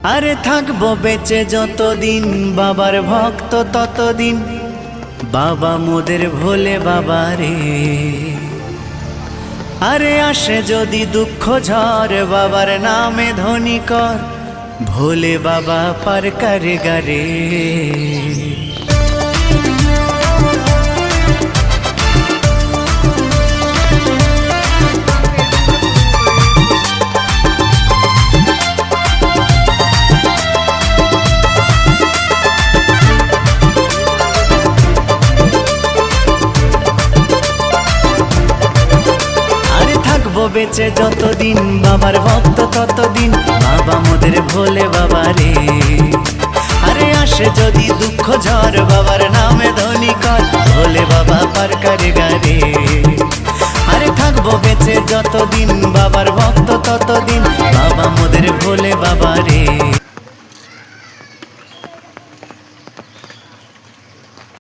আরে থাকবো বেঁচে যতদিন বাবার ভক্ত ততদিন, বাবা মোদের ভোলে বাবা রে। আরে আসে যদি দুঃখ ঝড় বাবার নামে ধ্বনি কর, ভোলে বাবা পার করে গারে। বেঁচে যতদিন বাবার ভক্ত ততদিন, বাবা মোদের ভোলে বাবা রে। আরে আসে যদি দুঃখ ঝড় বাবার নামে ধ্বনি কর, ভোলে বাবা পার করে গারে। আরে থাকবো বেঁচে যতদিন বাবার ভক্ত ততদিন, বাবা মোদের ভোলে বাবা রে।